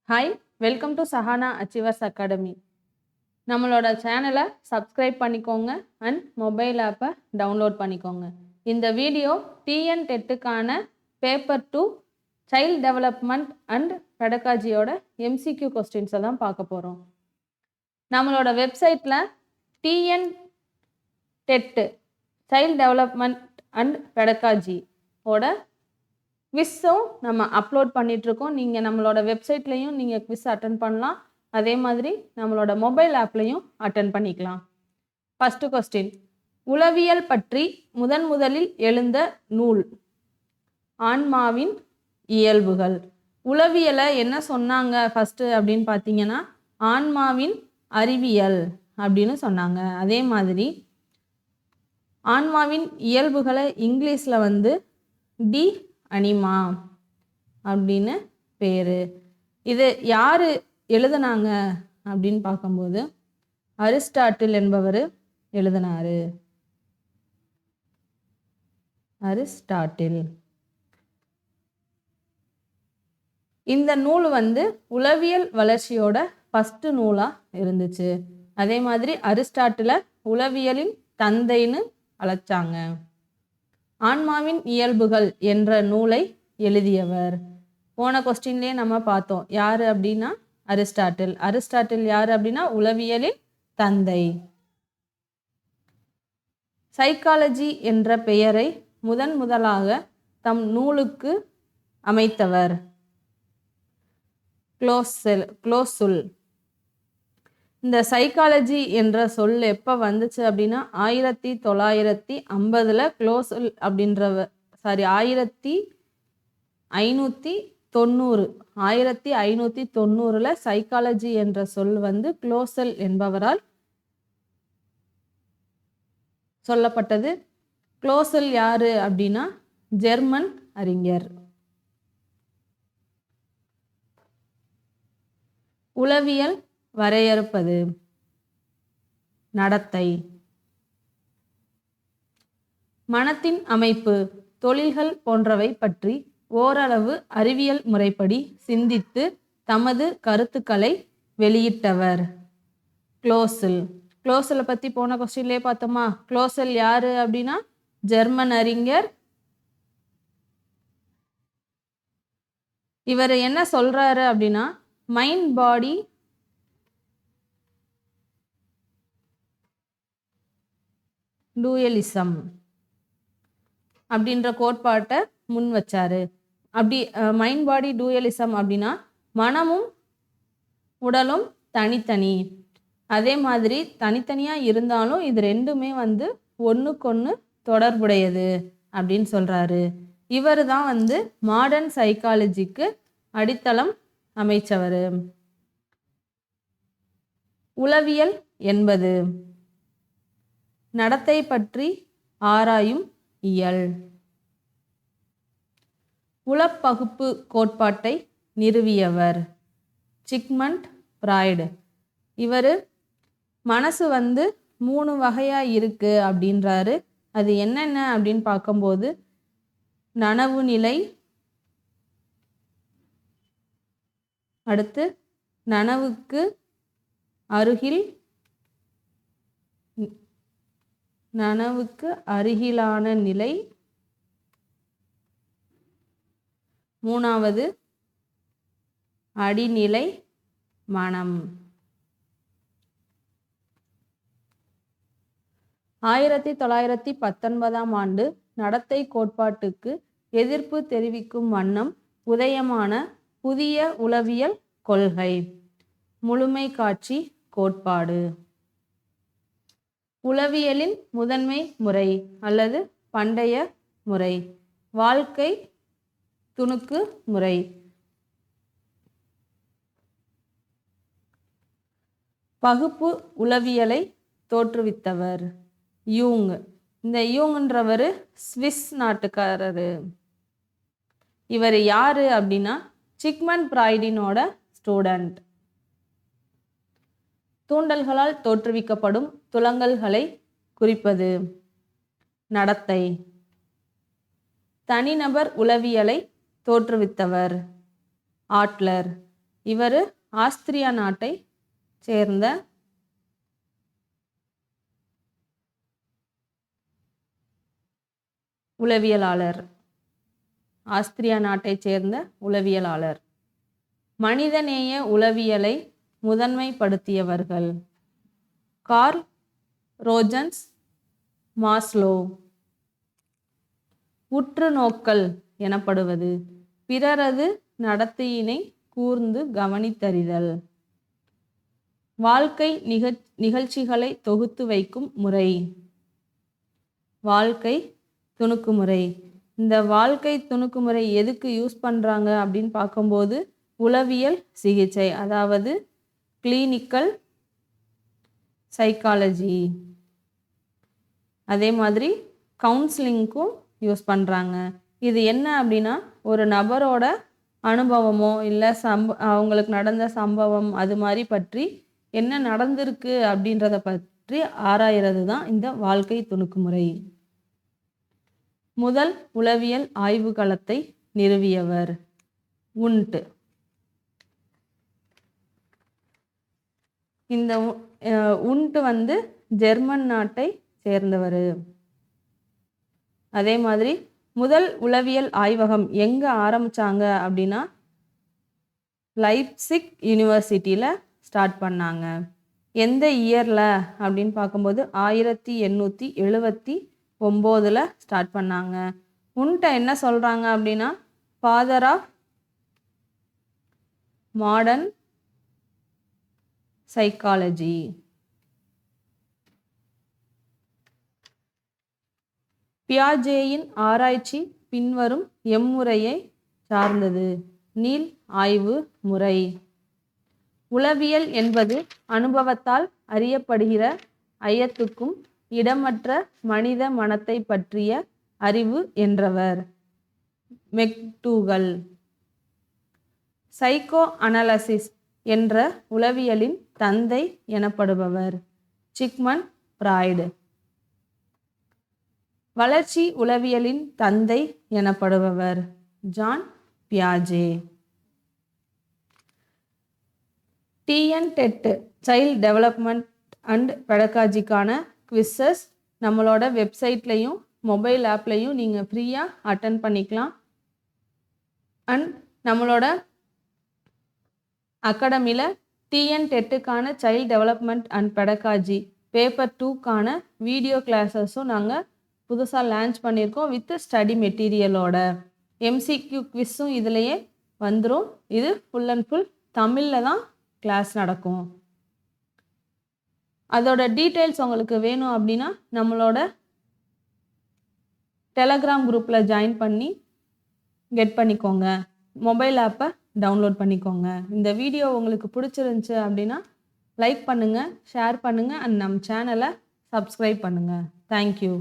Hi, welcome to Sahana achievers academy. நம்மளோட சேனலை subscribe பண்ணிக்கோங்க அண்ட் மொபைல் ஆப்பை டவுன்லோட் பண்ணிக்கோங்க. இந்த வீடியோ டிஎன் டெட்டுக்கான பேப்பர் 2 சைல்ட் டெவலப்மெண்ட் அண்ட் பெடகாஜியோட எம்சிக்யூ கொஸ்டின்ஸை தான் பார்க்க போகிறோம். நம்மளோட வெப்சைட்டில் TN TET child development and பெடகாஜியோட குவிஸும் நம்ம அப்லோட் பண்ணிகிட்ருக்கோம். நீங்கள் நம்மளோட வெப்சைட்லேயும் நீங்கள் குவிஸ் அட்டன் பண்ணலாம். அதே மாதிரி நம்மளோட மொபைல் ஆப்லேயும் அட்டன் பண்ணிக்கலாம். ஃபஸ்ட்டு கொஸ்டின், உளவியல் பற்றி முதலில் எழுந்த நூல்? ஆன்மாவின் இயல்புகள். உளவியலை என்ன சொன்னாங்க ஃபஸ்ட்டு அப்படின்னு பார்த்தீங்கன்னா ஆன்மாவின் அறிவியல் அப்படின்னு சொன்னாங்க. அதே மாதிரி ஆன்மாவின் இயல்புகளை இங்கிலீஷில் டி அனிமா அப்படின்னு பேர். இது யார் எழுதுனாங்க அப்படின்னு பார்க்கும்போது அரிஸ்டாட்டில் என்பவர் எழுதினார். அரிஸ்டாட்டில். இந்த நூல் உளவியல் வளர்ச்சியோட ஃபஸ்ட்டு நூலாக இருந்துச்சு. அதே மாதிரி அரிஸ்டாட்டிலை உளவியலின் தந்தைன்னு அழைச்சாங்க. ஆன்மாவின் இயல்புகள் என்ற நூலை எழுதியவர் போன கொஸ்டின்லேயே நம்ம பார்த்தோம். யார் அப்படின்னா அரிஸ்டாட்டில். அரிஸ்டாட்டில் யார் அப்படின்னா உளவியலின் தந்தை. சைக்காலஜி என்ற பெயரை முதலாக தம் நூலுக்கு அமைத்தவர் க்ளோசுல். இந்த சைக்காலஜி என்ற சொல் எப்போ வந்துச்சு அப்படின்னா 1950 க்ளோசுல் அப்படின்றவர் 1590 சைக்காலஜி என்ற சொல் க்ளோசல் என்பவரால் சொல்லப்பட்டது. க்ளோசல் யாரு அப்படின்னா ஜெர்மன் அறிஞர். உளவியல் வரையறுப்பது. நடத்தை. மனத்தின் அமைப்பு, தொழில்கள் போன்றவை பற்றி ஓரளவு அறிவியல் முறைப்படி சிந்தித்து தமது கருத்துக்களை வெளியிட்டவர் க்ளோசுல். க்ளோசலை பற்றி போன கொஸ்டின்லேயே பார்த்தோமா? க்ளோசல் யாரு அப்படின்னா ஜெர்மன் அறிஞர். இவர் என்ன சொல்றாரு அப்படின்னா மைண்ட் பாடி டூயலிசம் அப்படின்ற கோட்பாட்டை முன் வச்சாரு. அப்படி மைண்ட் பாடி டூயலிசம் அப்படின்னா மனமும் உடலும் தனித்தனி, அதே மாதிரி தனித்தனியாக இருந்தாலும் இது ரெண்டுமே ஒன்றுக்கொன்று தொடர்புடையது அப்படின்னு சொல்கிறாரு. இவர் தான் மாடர்ன் சைக்காலஜிக்கு அடித்தளம் அமைச்சவர். உளவியல் என்பது நடத்தை பற்றி ஆராயும் இயல். உளப்பகுப்பு கோட்பாட்டை நிறுவியவர் சிக்மண்ட் ஃப்ராய்டு. இவர் மனசு 3 வகையாக இருக்கு அப்படின்றாரு. அது என்னென்ன அப்படின்னு பார்க்கும்போது நனவு நிலை, அடுத்து நனவுக்கு அருகிலான நிலை, 3வது அடிநிலை மனம். 1919 ஆண்டு நடத்தை கோட்பாட்டுக்கு எதிர்ப்பு தெரிவிக்கும் வண்ணம் உதயமான புதிய உளவியல் கொள்கை முழுமை காட்சி கோட்பாடு. உளவியலின் முதன்மை முறை அல்லது பண்டைய முறை வாழ்க்கை துணுக்கு முறை. பகுப்பு உளவியலை தோற்றுவித்தவர் யூங். இந்த யூங்ன்றவர் ஸ்விஸ் நாட்டுக்காரரு. இவர் யாரு அப்படின்னா சிக்மண்ட் ஃப்ராய்டினோட ஸ்டூடெண்ட். தூண்டல்களால் தோற்றுவிக்கப்படும் துலங்கல்களை குறிப்பது நடத்தை. தனிநபர் உளவியலை தோற்றுவித்தவர் ஆட்லர். இவர் ஆஸ்திரியா நாட்டை சேர்ந்த உளவியலாளர். ஆஸ்திரியா நாட்டைச் சேர்ந்த உளவியலாளர். மனிதநேய உளவியலை முதன்மைப்படுத்தியவர்கள் கார்ல் ரோஜன்ஸ், மாஸ்லோ. உற்று நோக்கல் எனப்படுவது பிறரது நடத்தையினை கூர்ந்து கவனித்தறிதல். வாழ்க்கை நிகழ்ச்சிகளை தொகுத்து வைக்கும் முறை வாழ்க்கை துணுக்குமுறை. இந்த வாழ்க்கை துணுக்குமுறை எதுக்கு யூஸ் பண்ணுறாங்க அப்படின்னு பார்க்கும்போது உளவியல் சிகிச்சை, அதாவது கிளினிக்கல் சைக்காலஜி, அதே மாதிரி கவுன்சிலிங்க்கும் யூஸ் பண்ணுறாங்க. இது என்ன அப்படின்னா ஒரு நபரோட அனுபவமோ இல்லை அவங்களுக்கு நடந்த சம்பவம் அது மாதிரி பற்றி என்ன நடந்திருக்கு அப்படின்றத பற்றி ஆராயிறது தான் இந்த வாழ்க்கை துணுக்குமுறை. முதல் உளவியல் ஆய்வுகளத்தை நிறுவியவர் உண்ட். இந்த உண்ட் ஜெர்மன் நாட்டை சேர்ந்தவர். அதே மாதிரி முதல் உளவியல் ஆய்வகம் எங்கே ஆரம்பித்தாங்க அப்படின்னா லைப்சிக் யூனிவர்சிட்டியில் ஸ்டார்ட் பண்ணாங்க. எந்த இயரில் அப்படின்னு பார்க்கும்போது 1879 ஸ்டார்ட் பண்ணாங்க. உன்ட்ட என்ன சொல்கிறாங்க அப்படின்னா ஃபாதர் ஆஃப் மாடர்ன் சைக்காலஜி. பியாஜேயின் ஆராய்ச்சி பின்வரும் எம்முறையை சார்ந்தது. நீள் ஆய்வு முறை. உளவியல் என்பது அனுபவத்தால் அறியப்படுகிற ஐயத்துக்கும் இடமற்ற மனித மனத்தை பற்றிய அறிவு என்றவர் மெக்டூகல். சைக்கோ அனலிசிஸ் என்ற உளவியலின் தந்தை எனப்படுபவர் சிக்மண்ட் ஃப்ராய்டு. வளர்ச்சி உளவியலின் தந்தை எனப்படுபவர் ஜான் பியாஜே. TN-TET சைல்ட் டெவலப்மெண்ட் அண்ட் பெடகாஜிக்கான குவிஸஸ் நம்மளோட வெப்சைட்லையும் மொபைல் ஆப்லையும் நீங்கள் ஃப்ரீயாக அட்டன் பண்ணிக்கலாம். அண்ட் நம்மளோட அகாடமியில் TN-TETக்கான child development and pedagogy paper 2க்கான வீடியோ கிளாஸஸும் நாங்கள் புதுசாக லான்ச் பண்ணியிருக்கோம் வித் ஸ்டடி மெட்டீரியலோட. MCQ குவிஸும் இதிலையே வந்துடும். இது ஃபுல் அண்ட் ஃபுல் தமிழில் தான் கிளாஸ் நடக்கும். அதோட டீட்டெயில்ஸ் உங்களுக்கு வேணும் அப்படின்னா நம்மளோட டெலகிராம் குரூப்பில் ஜாயின் பண்ணி கெட் பண்ணிக்கோங்க. மொபைல் ஆப்பை டவுன்லோட் பண்ணிக்கோங்க. இந்த வீடியோ உங்களுக்கு பிடிச்சிருந்துச்சு அப்படின்னா லைக் பண்ணுங்கள், ஷேர் பண்ணுங்கள் அண்ட் நம்ம சேனலை சப்ஸ்கிரைப் பண்ணுங்கள். தேங்க்யூ.